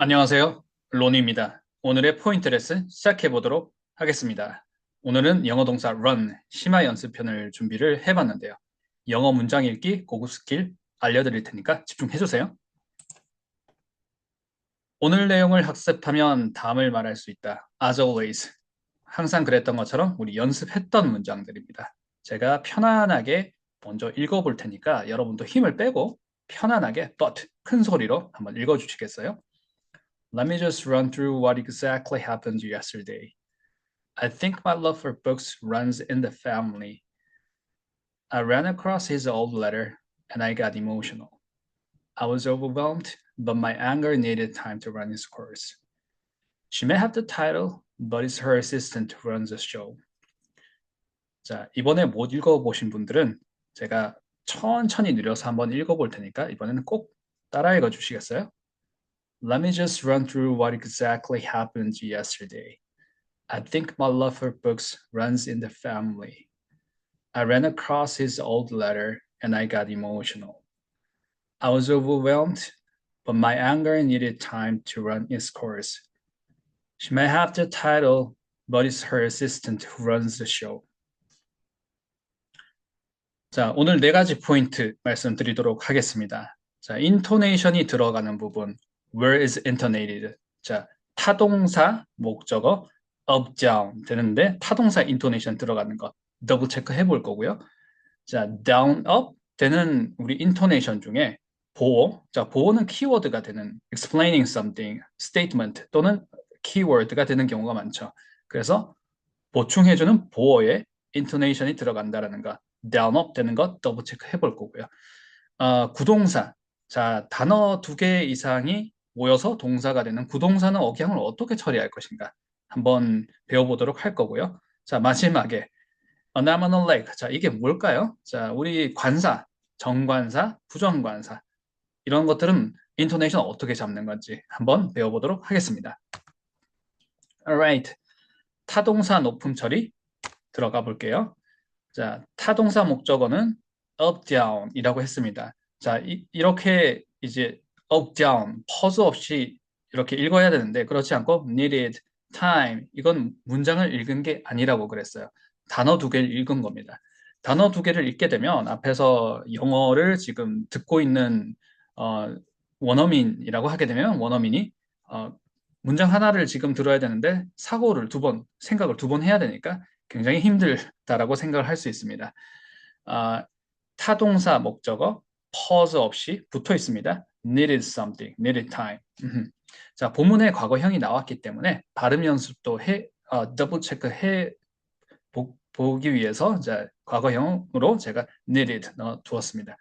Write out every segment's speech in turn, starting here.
안녕하세요. 로니입니다. 오늘의 포인트 레슨 시작해 보도록 하겠습니다. 오늘은 영어 동사 run, 심화 연습편을 준비를 해봤는데요. 영어 문장 읽기 고급 스킬 알려드릴 테니까 집중해 주세요. 오늘 내용을 학습하면 다음을 말할 수 있다. As always. 항상 그랬던 것처럼 우리 연습했던 문장들입니다. 제가 편안하게 먼저 읽어볼 테니까 여러분도 힘을 빼고 편안하게 but 큰 소리로 한번 읽어주시겠어요? Let me just run through what exactly happened yesterday. I think my love for books runs in the family. I ran across his old letter and I got emotional. I was overwhelmed, but my anger needed time to run its course. She may have the title, but it's her assistant who runs the show. 자, 이번에 못 읽어보신 분들은 제가 천천히 느려서 한번 읽어볼 테니까 이번에는 꼭 따라 읽어주시겠어요? Let me just run through what exactly happened yesterday. I think my love for books runs in the family. I ran across his old letter and I got emotional. I was overwhelmed, but my anger needed time to run its course. She may have the title, but it's her assistant who runs the show. 자, 오늘 네 가지 포인트 말씀드리도록 하겠습니다. 자, 인토네이션이 들어가는 부분. Where is intonated? 자, 타동사, 목적어, up, down 되는데 타동사 인토네이션 들어가는 것 더블 체크 해볼 거고요. 자, down, up 되는 우리 인토네이션 중에 보호. 자, 보호는 키워드가 되는 explaining something, statement 또는 키워드가 되는 경우가 많죠. 그래서 보충해주는 보호에 인토네이션이 들어간다라는 것, down, up 되는 것 더블 체크 해볼 거고요. 구동사. 자, 단어 두 개 이상이 모여서 동사가 되는 구동사는 억양을 어떻게 처리할 것인가 한번 배워보도록 할 거고요. 자, 마지막에 anomalous leg. 자, 이게 뭘까요? 자, 우리 관사, 정관사, 부정관사 이런 것들은 인토네이션 어떻게 잡는 건지 한번 배워보도록 하겠습니다. Alright, 타동사 높음 처리 들어가 볼게요. 자, 타동사 목적어는 up, down 이라고 했습니다. 자, 이렇게 이제 up, down, 퍼즈 없이 이렇게 읽어야 되는데 그렇지 않고 needed, time 이건 문장을 읽은 게 아니라고 그랬어요. 단어 두 개를 읽은 겁니다. 단어 두 개를 읽게 되면 앞에서 영어를 지금 듣고 있는 어, 원어민이라고 하게 되면 원어민이 어, 문장 하나를 지금 들어야 되는데 사고를 두 번, 생각을 두 번 해야 되니까 굉장히 힘들다라고 생각을 할 수 있습니다. 아, 타동사 목적어 pause 없이 붙어 있습니다. needed something, needed time. 자, 본문에 과거형이 나왔기 때문에 발음 연습도 더블 체크 보기 위해서 자, 과거형으로 제가 needed 넣어 두었습니다.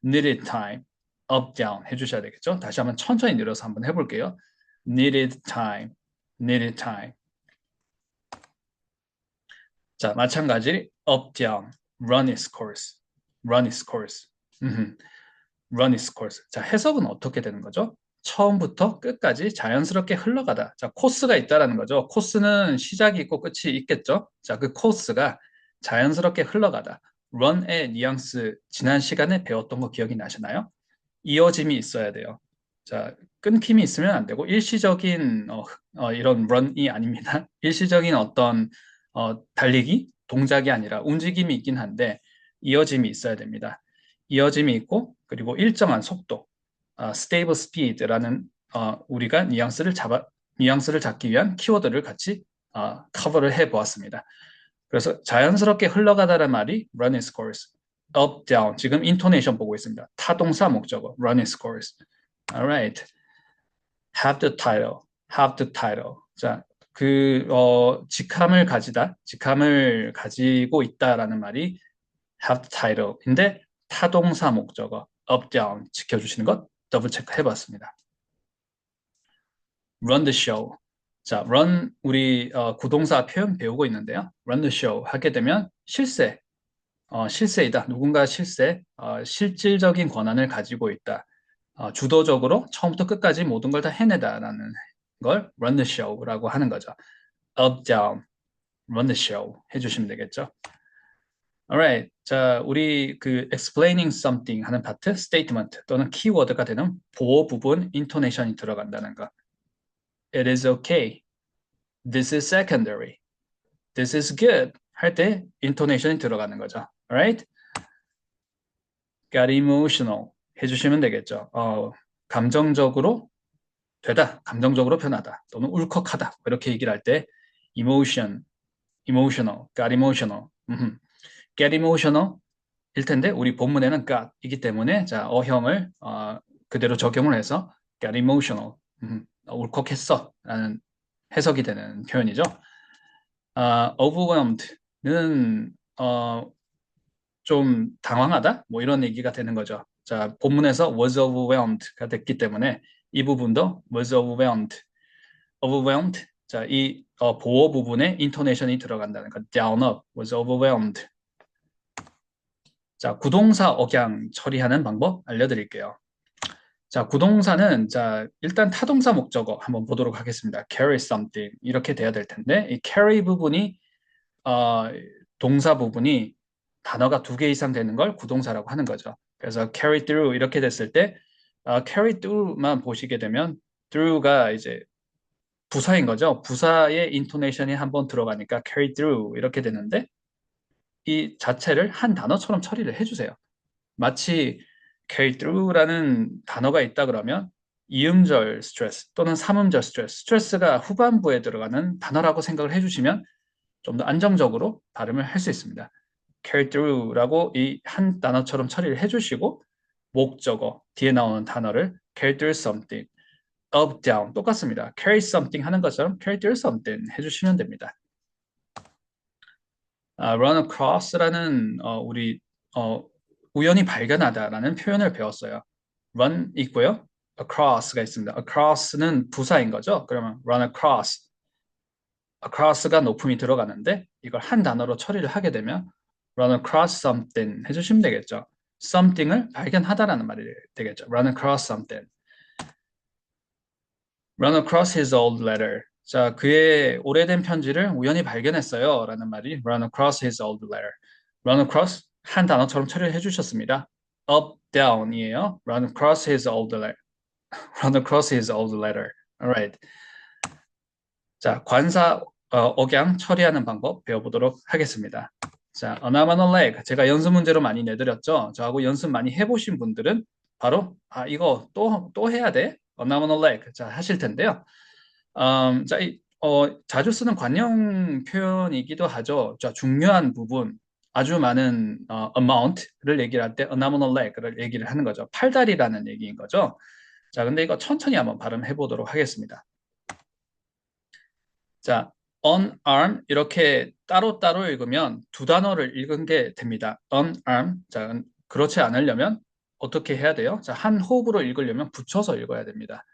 needed time, up, down 해주셔야 되겠죠? 다시 한번 천천히 늘어서 한번 해볼게요. needed time, needed time. 자, 마찬가지 up, down, run its course, run its course, run its course. 자, 해석은 어떻게 되는 거죠? 처음부터 끝까지 자연스럽게 흘러가다. 자, 코스가 있다라는 거죠. 코스는 시작이 있고 끝이 있겠죠. 자, 그 코스가 자연스럽게 흘러가다. run의 뉘앙스 지난 시간에 배웠던 거 기억이 나시나요? 이어짐이 있어야 돼요. 자, 끊김이 있으면 안 되고 일시적인 이런 run이 아닙니다. 일시적인 어떤 달리기 동작이 아니라 움직임이 있긴 한데 이어짐이 있어야 됩니다. 이어짐이 있고 그리고 일정한 속도, stable speed라는 우리가 뉘앙스를 잡기 위한 키워드를 같이 커버를 해보았습니다. 그래서 자연스럽게 흘러가다는 말이 run its course, up, down. 지금 인토네이션 보고 있습니다. 타동사 목적어 run its course. Alright, have the title, have the title. 자, 직함을 가지고 있다라는 말이 have the title인데 타동사 목적어 up, down 지켜주시는 것 더블 체크 해봤습니다. run the show. 자, run 우리 구동사 표현 배우고 있는데요. run the show 하게 되면 실세이다. 누군가 실질적인 권한을 가지고 있다. 주도적으로 처음부터 끝까지 모든 걸 다 해내다라는 걸 run the show라고 하는 거죠. up, down, run the show 해주시면 되겠죠. Alright. 자, 우리 그 explaining something 하는 파트, statement 또는 키워드가 되는 보호 부분, intonation이 들어간다는 거. It is okay. This is secondary. This is good. 할 때 intonation이 들어가는 거죠. Alright? Got emotional 해주시면 되겠죠. 감정적으로 되다, 감정적으로 변하다, 또는 울컥하다 이렇게 얘기를 할 때 emotion, emotional, got emotional, get emotional 일 텐데 우리 본문에는 got이기 때문에 자 어형을 그대로 적용을 해서 got emotional, 울컥했어 라는 해석이 되는 표현이죠. overwhelmed는 좀 당황하다 뭐 이런 얘기가 되는 거죠. 자 본문에서 was overwhelmed가 됐기 때문에 이 부분도 was overwhelmed, overwhelmed. 자, 이 보어 부분에 intonation이 들어간다는 거. down up, was overwhelmed. 자, 구동사 억양 처리하는 방법 알려드릴게요. 자, 구동사는 자 일단 타동사 목적어 한번 보도록 하겠습니다. carry something 이렇게 돼야 될 텐데 이 carry 부분이 동사 부분이 단어가 2개 이상 되는 걸 구동사라고 하는 거죠. 그래서 carry through 이렇게 됐을 때 carry through만 보시게 되면 through가 이제 부사인 거죠. 부사의 인토네이션이 한번 들어가니까 carry through 이렇게 되는데 이 자체를 한 단어처럼 처리를 해주세요. 마치 carry through라는 단어가 있다 그러면 이음절 스트레스 또는 삼음절 스트레스, 스트레스가 후반부에 들어가는 단어라고 생각을 해주시면 좀 더 안정적으로 발음을 할 수 있습니다. carry through라고 이 한 단어처럼 처리를 해주시고 목적어 뒤에 나오는 단어를 carry through something, up, down 똑같습니다. carry something 하는 것처럼 carry through something 해주시면 됩니다. run across라는 우리 우연히 발견하다라는 표현을 배웠어요. run 있고요. across가 있습니다. across는 부사인 거죠. 그러면 run across, across가 높음이 들어가는데 이걸 한 단어로 처리를 하게 되면 run across something 해주시면 되겠죠. something을 발견하다라는 말이 되겠죠. run across something. run across his old letter. 자, 그의 오래된 편지를 우연히 발견했어요. 라는 말이 run across his old letter. run across 한 단어처럼 처리를 해주셨습니다. up, down이에요. run across his old letter. run across his old letter. Alright. 자, 관사 억양 처리하는 방법 배워보도록 하겠습니다. 자, anomalous lag. 제가 연습 문제로 많이 내드렸죠. 저하고 연습 많이 해보신 분들은 바로 이거 또 해야 돼. anomalous lag. 자, 하실 텐데요. 자, 자주 쓰는 관용 표현이기도 하죠. 자, 중요한 부분, 아주 많은 amount를 얘기를 할 때 anomalous lag를 얘기를 하는 거죠. 팔다리라는 얘기인 거죠. 자, 근데 이거 천천히 한번 발음해 보도록 하겠습니다. 자, unarm 이렇게 따로따로 읽으면 두 단어를 읽은 게 됩니다. unarm. 자, 그렇지 않으려면 어떻게 해야 돼요? 자, 한 호흡으로 읽으려면 붙여서 읽어야 됩니다.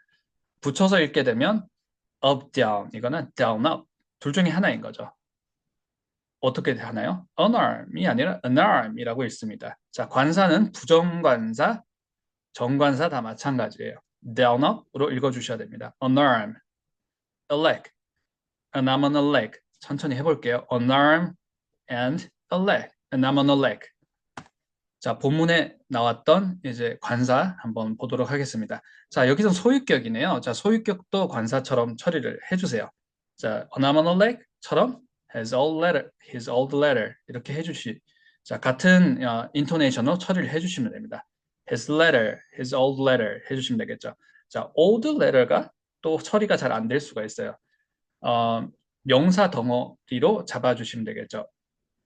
붙여서 읽게 되면 up, down. 이거는 down, up. 둘 중에 하나인 거죠. 어떻게 하나요? unarm이 아니라 unarm이라고 읽습니다. 자, 관사는 부정관사, 정관사 다 마찬가지예요. down, up으로 읽어주셔야 됩니다. unarm, a leg, an arm and a leg. 천천히 해볼게요. an arm and a leg, an arm and a leg. 자, 본문에 나왔던 이제 관사 한번 보도록 하겠습니다. 자, 여기서 소유격이네요. 자, 소유격도 관사처럼 처리를 해주세요. 자, an arm and a leg처럼 his old letter, his old letter 이렇게 해주시. 자, 같은 인토네이션으로 처리를 해주시면 됩니다. his letter, his old letter 해주시면 되겠죠. 자, old letter가 또 처리가 잘 안 될 수가 있어요. 명사 덩어리로 잡아주시면 되겠죠.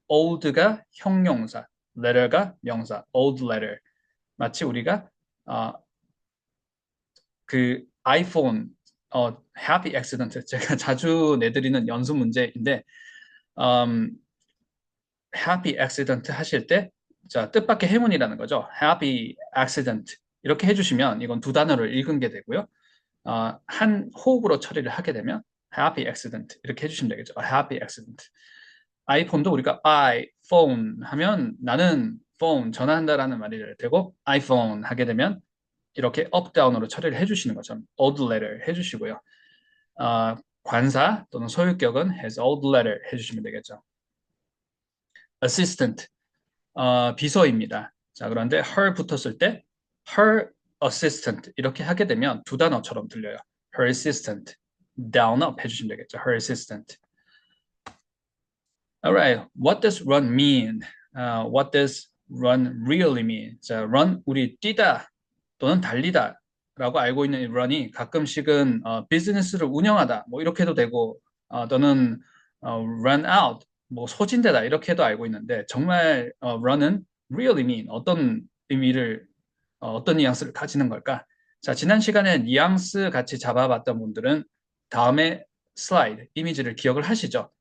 old가 형용사, letter가 명사, old letter. 마치 우리가 그 아이폰 happy accident 제가 자주 내드리는 연습 문제인데 happy accident 하실 때 자, 뜻밖의 행운이라는 거죠. happy accident 이렇게 해주시면 이건 두 단어를 읽은 게 되고요. 한 호흡으로 처리를 하게 되면 happy accident 이렇게 해주시면 되겠죠. A happy accident. 아이폰도 우리가 iPhone 하면 나는 phone 전화한다라는 말이 되고 iPhone 하게 되면 이렇게 up down으로 처리를 해주시는 것처럼 old letter 해주시고요. 관사 또는 소유격은 has old letter 해주시면 되겠죠. assistant 비서입니다. 자, 그런데 her 붙었을 때 her assistant 이렇게 하게 되면 두 단어처럼 들려요. her assistant down up 해주시면 되겠죠. Her assistant. Alright, what does run mean? What does run really mean? 자, run 우리 뛰다 또는 달리다 라고 알고 있는 이 run이 가끔씩은 비즈니스를 운영하다 뭐 이렇게 해도 되고 또는 run out 뭐 소진되다 이렇게도 알고 있는데 정말 run은 really mean 어떤 의미를 어떤 뉘앙스를 가지는 걸까? 자, 지난 시간에 뉘앙스 같이 잡아봤던 분들은 다음에 슬라이드 이미지를 기억을 하시죠?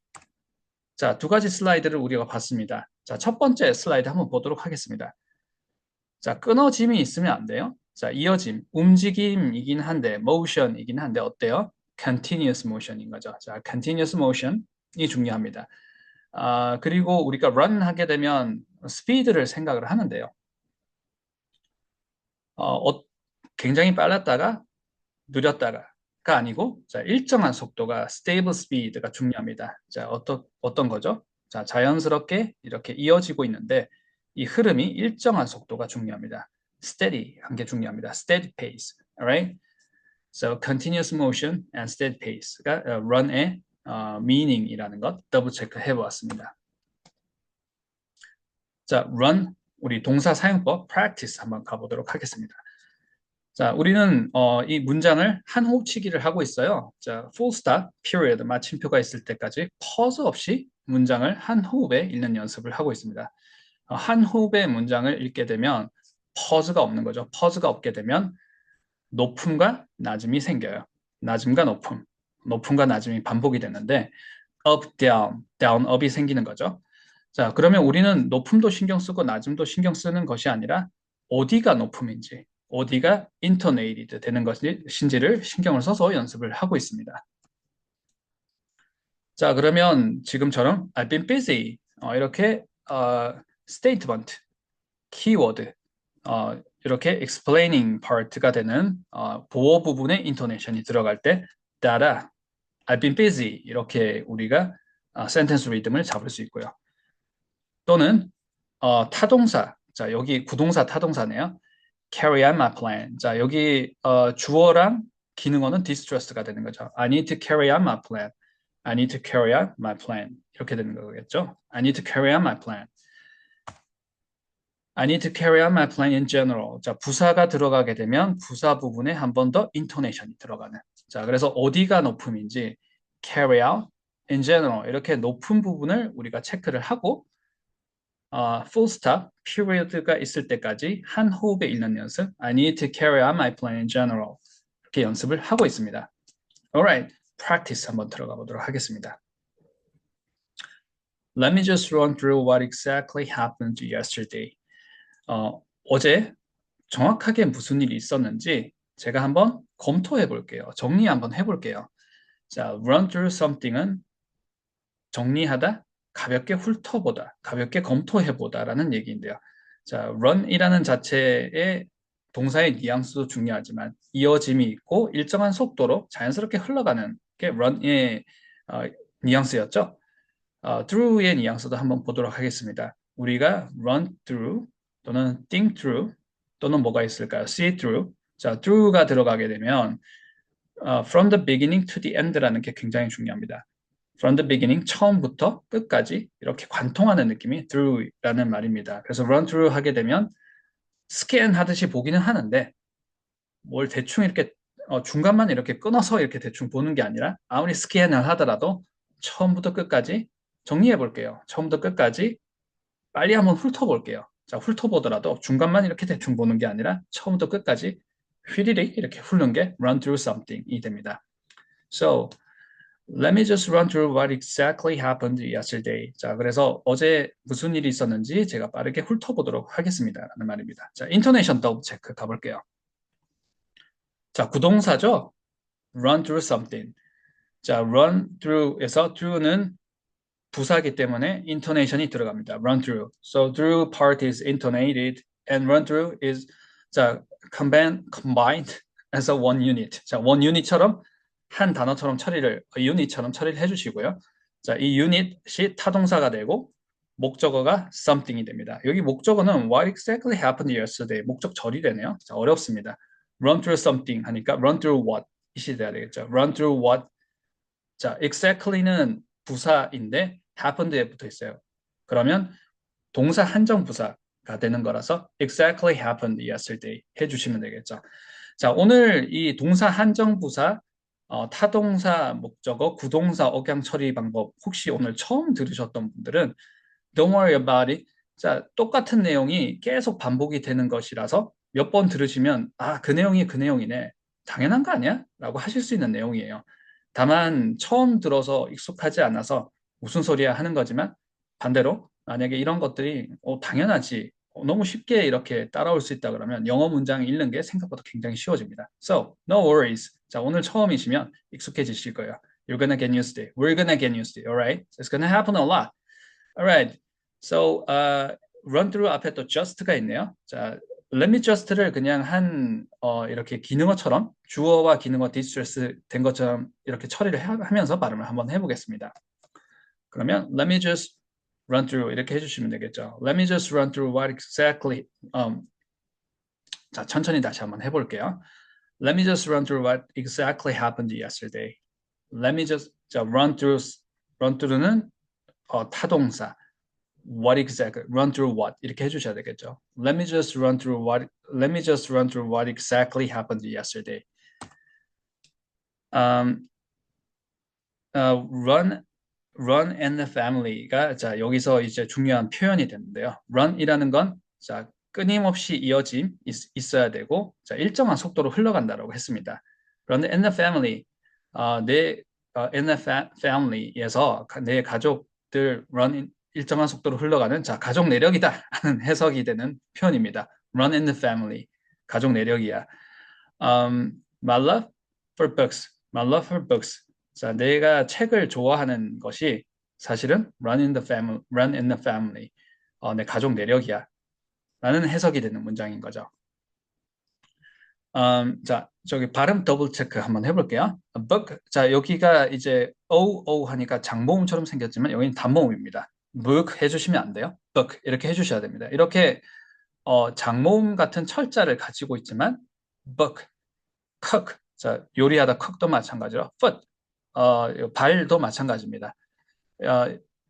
자, 두 가지 슬라이드를 우리가 봤습니다. 자, 첫 번째 슬라이드 한번 보도록 하겠습니다. 자, 끊어짐이 있으면 안 돼요. 자, 이어짐, 움직임이긴 한데, motion이긴 한데 어때요? continuous motion인 거죠. 자, continuous motion이 중요합니다. 그리고 우리가 run 하게 되면 스피드를 생각을 하는데요. 굉장히 빨랐다가 느렸다가 아니고 자, 일정한 속도가 stable speed가 중요합니다. 자, 어떤 거죠? 자, 자연스럽게 이렇게 이어지고 있는데 이 흐름이 일정한 속도가 중요합니다. steady 한 게 중요합니다. steady pace. Alright? So continuous motion and steady pace가 run의 meaning이라는 것 더블 체크 해 보았습니다. 자, run 우리 동사 사용법 practice 한번 가보도록 하겠습니다. 자, 우리는 이 문장을 한 호흡치기를 하고 있어요. 자, full stop, period, 마침표가 있을 때까지 pause 없이 문장을 한 호흡에 읽는 연습을 하고 있습니다. 한 호흡의 문장을 읽게 되면 pause가 없는 거죠. pause가 없게 되면 높음과 낮음이 생겨요. 낮음과 높음, 높음과 낮음이 반복이 되는데 up, down, down, up이 생기는 거죠. 자, 그러면 우리는 높음도 신경 쓰고 낮음도 신경 쓰는 것이 아니라 어디가 높음인지 어디가 intonated 되는 것인지를 신경을 써서 연습을 하고 있습니다. 자, 그러면 지금처럼 I've been busy 이렇게 statement, 키워드 이렇게 explaining part가 되는 보어 부분의 intonation이 들어갈 때 따라 I've been busy 이렇게 우리가 sentence rhythm을 잡을 수 있고요. 또는 타동사, 자 여기 구동사 타동사네요. carry on my plan. 자, 여기 주어랑 기능어는 distressed가 되는 거죠. I need to carry on my plan. I need to carry on my plan. 이렇게 되는 거겠죠. I need to carry on my plan. I need to carry on my plan in general. 자, 부사가 들어가게 되면 부사 부분에 한 번 더 intonation이 들어가는. 자, 그래서 어디가 높음인지 carry out in general 이렇게 높은 부분을 우리가 체크를 하고 full stop, period가 있을 때까지 한 호흡에 읽는 연습. I need to carry on my plan in general. 이렇게 연습을 하고 있습니다. Alright, practice 한번 들어가 보도록 하겠습니다. Let me just run through what exactly happened yesterday. 어제 정확하게 무슨 일이 있었는지 제가 한번 검토해 볼게요. 정리 한번 해볼게요. 자, run through something은 정리하다, 가볍게 훑어보다, 가볍게 검토해보다라는 얘기인데요. 자, run이라는 자체의 동사의 뉘앙스도 중요하지만 이어짐이 있고 일정한 속도로 자연스럽게 흘러가는 게 run의 뉘앙스였죠. through의 뉘앙스도 한번 보도록 하겠습니다. 우리가 run through 또는 think through 또는 뭐가 있을까요? see through. 자, through가 들어가게 되면 from the beginning to the end라는 게 굉장히 중요합니다. From the beginning, 처음부터 끝까지 이렇게 관통하는 느낌이 through라는 말입니다. 그래서 run through 하게 되면 스캔 하듯이 보기는 하는데 뭘 대충 이렇게 중간만 이렇게 끊어서 이렇게 대충 보는 게 아니라 아무리 스캔을 하더라도 처음부터 끝까지 정리해 볼게요. 처음부터 끝까지 빨리 한번 훑어볼게요. 자, 훑어보더라도 중간만 이렇게 대충 보는 게 아니라 처음부터 끝까지 휘리릭 이렇게 훑는 게 run through something이 됩니다. So, Let me just run through what exactly happened yesterday. 자, 그래서 어제 무슨 일이 있었는지 제가 빠르게 훑어보도록 하겠습니다. 라는 말입니다. 자, intonation 더블 체크 가볼게요. 자, 구동사죠? run through something. 자, run through에서 through는 부사기 때문에 intonation이 들어갑니다. run through. So through part is intonated and run through is 자, combined as a one unit. 자, one unit처럼 한 단어처럼 처리를 unit처럼 처리를 해주시고요. 자, 이 unit이 타동사가 되고 목적어가 something이 됩니다. 여기 목적어는 what exactly happened yesterday 목적절이 되네요. 자, 어렵습니다. run through something 하니까 run through what 이시 돼야 되겠죠. run through what 자, exactly는 부사인데 happened에 붙어 있어요. 그러면 동사 한정 부사가 되는 거라서 exactly happened yesterday 해주시면 되겠죠. 자, 오늘 이 동사 한정 부사, 타동사 목적어, 구동사 억양 처리 방법 혹시 오늘 처음 들으셨던 분들은 Don't worry about it. 자, 똑같은 내용이 계속 반복이 되는 것이라서 몇 번 들으시면 아, 그 내용이 그 내용이네. 당연한 거 아니야? 라고 하실 수 있는 내용이에요. 다만 처음 들어서 익숙하지 않아서 무슨 소리야 하는 거지만 반대로 만약에 이런 것들이 당연하지. 너무 쉽게 이렇게 따라올 수 있다 그러면 영어 문장 읽는 게 생각보다 굉장히 쉬워집니다. So, no worries. 자, 오늘 처음이시면 익숙해지실 거예요. You're gonna get used to it. We're gonna get used to it. Alright? It's gonna happen a lot. Alright. So, run through 앞에 또 just가 있네요. 자, let me just를 그냥 이렇게 기능어처럼 주어와 기능어 디스트레스 된 것처럼 이렇게 처리를 하면서 발음을 한번 해보겠습니다. 그러면 let me just run through 이렇게 해주시면 되겠죠. Let me just run through what exactly, 자, 천천히 다시 한번 해볼게요. Let me just run through what exactly happened yesterday. Let me just, 자, run through는 타동사. What exactly? Run through what? 이렇게 해주셔야 되겠죠. Let me just run through what exactly happened yesterday. Um, run, run and the family가 자 여기서 이제 중요한 표현이 되는데요. run이라는 건 자 끊임없이 이어짐 있어야 되고 자 일정한 속도로 흘러간다라고 했습니다. run and the family 내 in the family에서 내 가족들 run 일정한 속도로 흘러가는 자 가족 내력이다 하는 해석이 되는 표현입니다. run in the family 가족 내력이야. My love for books, my love for books. 자, 내가 책을 좋아하는 것이 사실은 run in the family. 내 가족 내력이야. 라는 해석이 되는 문장인 거죠. 자, 저기 발음 더블 체크 한번 해볼게요. book. 자, 여기가 이제 o 하니까 장모음처럼 생겼지만 여기는 단모음입니다. book 해주시면 안 돼요. book 이렇게 해주셔야 됩니다. 이렇게 장모음 같은 철자를 가지고 있지만 book, cook. 자, 요리하다 cook도 마찬가지로 foot. 발도 마찬가지입니다.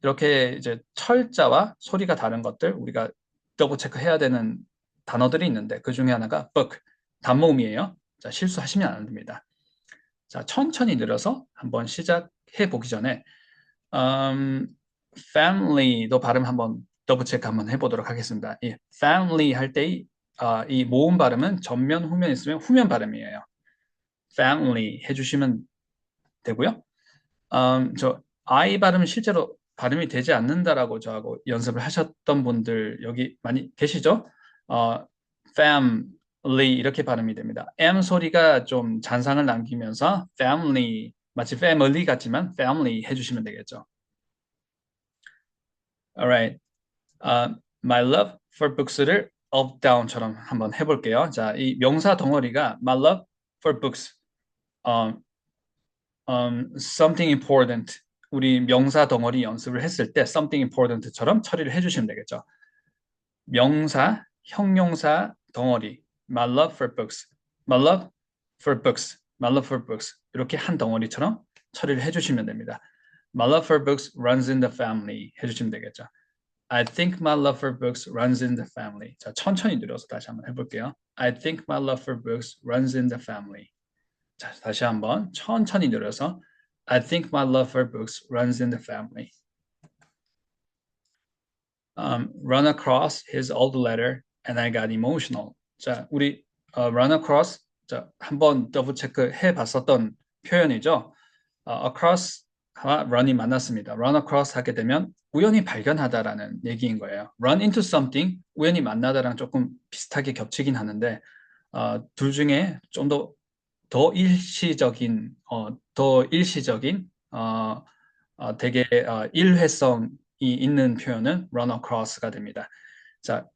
이렇게 이제 철자와 소리가 다른 것들 우리가 더블 체크해야 되는 단어들이 있는데 그 중에 하나가 book, 단모음이에요. 자, 실수하시면 안 됩니다. 자, 천천히 늘어서 한번 시작해 보기 전에 family도 발음 한번 더블 체크 한번 해보도록 하겠습니다. 이 family 할 때 이 모음 발음은 전면, 후면 있으면 후면 발음이에요. family 해주시면 되고요. 저 I 발음은 실제로 발음이 되지 않는다라고 저하고 연습을 하셨던 분들 여기 많이 계시죠? family 이렇게 발음이 됩니다. M 소리가 좀 잔상을 남기면서 family 마치 family 같지만 family 해주시면 되겠죠. Alright, my love for books를 up down처럼 한번 해볼게요. 자, 이 명사 덩어리가 my love for books, something important. 우리 명사 덩어리 연습을 했을 때 something important처럼 처리를 해주시면 되겠죠. 명사, 형용사 덩어리 my love for books, my love for books, my love for books 이렇게 한 덩어리처럼 처리를 해주시면 됩니다. My love for books runs in the family 해주시면 되겠죠. I think my love for books runs in the family. 자, 천천히 늘어서 다시 한번 해볼게요. I think my love for books runs in the family. 자, 다시 한번 천천히 늘어서 I think my love for books runs in the family. Run across his old letter and I got emotional. 자, 우리 run across 자, 한번 더블 체크 해봤었던 표현이죠. across와 run이 만났습니다. run across 하게 되면 우연히 발견하다라는 얘기인 거예요. run into something 우연히 만나다랑 조금 비슷하게 겹치긴 하는데 둘 중에 좀 더 일시적인 되게 일회성이 있는 표현은 run across가 됩니다. 자,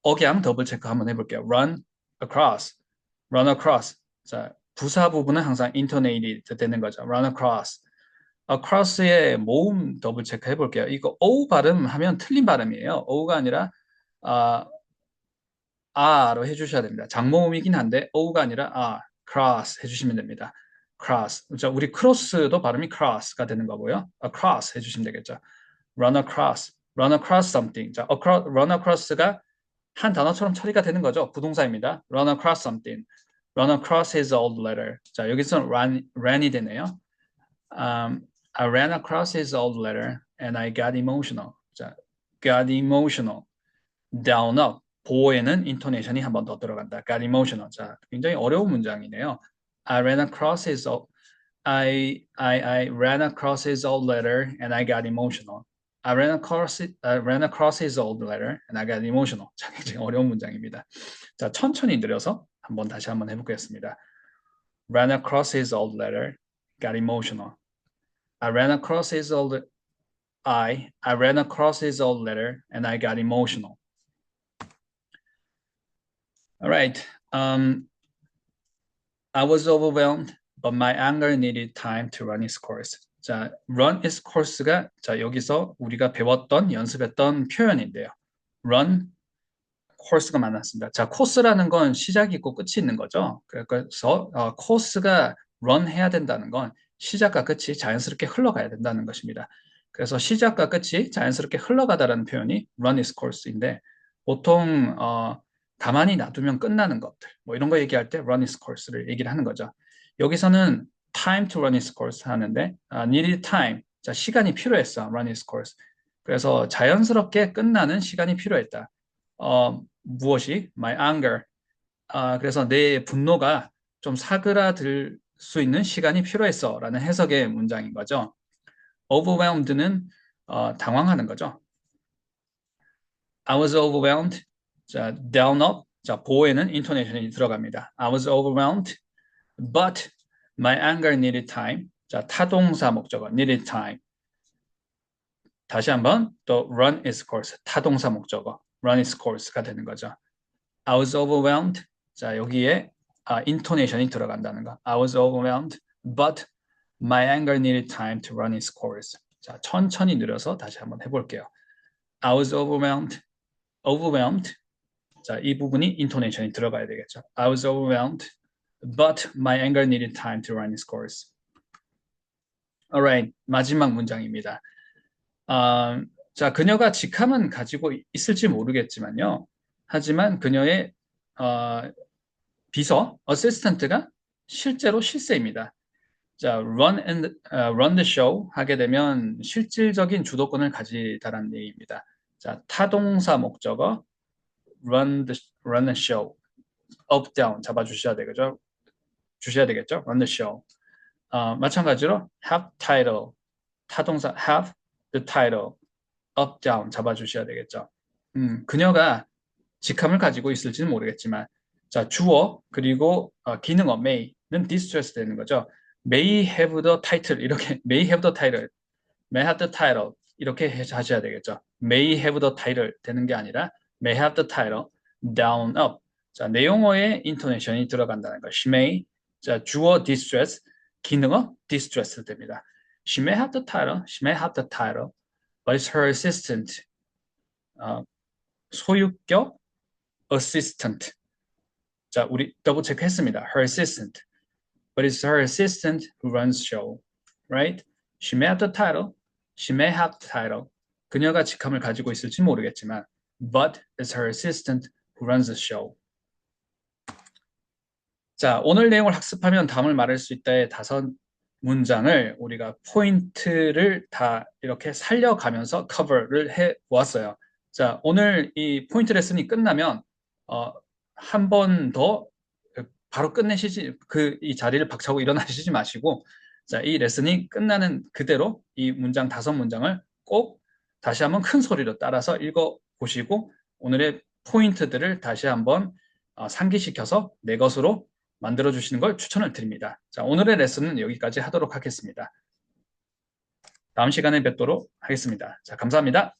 억양 더블 체크 한번 해볼게요. run across, run across. 자, 부사 부분은 항상 intonated 되는 거죠. run across. across의 모음 더블 체크 해볼게요. 이거 O 발음하면 틀린 발음이에요. O가 아니라 아로 해주셔야 됩니다. 장모음이긴 한데 O가 아니라 cross 해주시면 됩니다. cross. 자, 우리 cross도 발음이 cross가 되는 거고요. across 해주시면 되겠죠. run across, run across something. 자, run across가 한 단어처럼 처리가 되는 거죠. 부동사입니다. run across something. run across his old letter. 자, 여기서 ran이 되네요. I ran across his old letter and I got emotional. 자, got emotional. down up. 보에는 인토네이션이 한 번 더 들어간다. got emotional. 자, 굉장히 어려운 문장이네요. I ran across his old I ran across his old letter and I got emotional. I ran across his old letter and I got emotional. 자, 굉장히 어려운 문장입니다. 자, 천천히 느려서 다시 한번 해보겠습니다. Ran across his old letter, got emotional. I ran across his old I ran across his old letter and I got emotional. All right. I was overwhelmed, but my anger needed time to run its course. 자, run its course가 자, 여기서 우리가 배웠던 연습했던 표현인데요. run course가 많았습니다. 자, 코스라는 건 시작이 있고 끝이 있는 거죠. 그래서 코스가 run 해야 된다는 건 시작과 끝이 자연스럽게 흘러가야 된다는 것입니다. 그래서 시작과 끝이 자연스럽게 흘러가다라는 표현이 run its course인데 보통 가만히 놔두면 끝나는 것들 뭐 이런 거 얘기할 때 run its course를 얘기를 하는 거죠. 여기서는 time to run its course 하는데 needed time, 자, 시간이 필요했어. run its course. 그래서 자연스럽게 끝나는 시간이 필요했다. 무엇이? My anger. 그래서 내 분노가 좀 사그라들 수 있는 시간이 필요했어 라는 해석의 문장인 거죠. overwhelmed는 당황하는 거죠. I was overwhelmed. 자, down up. 자, 보에는 intonation이 들어갑니다. I was overwhelmed, but my anger needed time. 자, 타동사 목적어 needed time. 다시 한번 또 run its course. 타동사 목적어 run its course가 되는 거죠. I was overwhelmed. 자, 여기에 intonation이 들어간다는 거. I was overwhelmed, but my anger needed time to run its course. 자, 천천히 느려서 다시 한번 해볼게요. I was overwhelmed. 자, 이 부분이 intonation이 들어가야 되겠죠. I was overwhelmed, but my anger needed time to run its course. Alright, 마지막 문장입니다. 자, 그녀가 직함은 가지고 있을지 모르겠지만요. 하지만 그녀의 비서, 어시스턴트가 실제로 실세입니다. 자, run the show 하게 되면 실질적인 주도권을 가지다라는 얘기입니다. 자, 타동사 목적어 run the show, up, down 잡아주셔야 되겠죠. run the show. 마찬가지로 have title, 타동사 have the title, up, down 잡아주셔야 되겠죠. 그녀가 직함을 가지고 있을지는 모르겠지만, 자, 주어 그리고 기능어 may는 distress 되는 거죠. may have the title 이렇게 may have the title, may have the title 이렇게 하셔야 되겠죠. may have the title 되는 게 아니라 may have the title down up. 자, 내용어에 인토네이션이 들어간다는 거. She may, 자, 주어 distress, 기능어 distress 됩니다. She may have the title, but it's her assistant. 소유격 assistant. 자, 우리 더블 체크했습니다. Her assistant. But it's her assistant who runs the show, right? She may have the title. 그녀가 직함을 가지고 있을지 모르겠지만, but it's her assistant who runs the show. 자, 오늘 내용을 학습하면 다음을 말할 수 있다의 5문장을 우리가 포인트를 다 이렇게 살려가면서 커버를 해 보았어요. 자, 오늘 이 포인트 레슨이 끝나면 한 번 더 바로 끝내시지 이 자리를 박차고 일어나시지 마시고, 자, 이 레슨이 끝나는 그대로 이 문장 5문장을 꼭 다시 한번 큰 소리로 따라서 읽어 보시고 오늘의 포인트들을 다시 한번 상기시켜서 내 것으로 만들어 주시는 걸 추천을 드립니다. 자, 오늘의 레슨은 여기까지 하도록 하겠습니다. 다음 시간에 뵙도록 하겠습니다. 자, 감사합니다.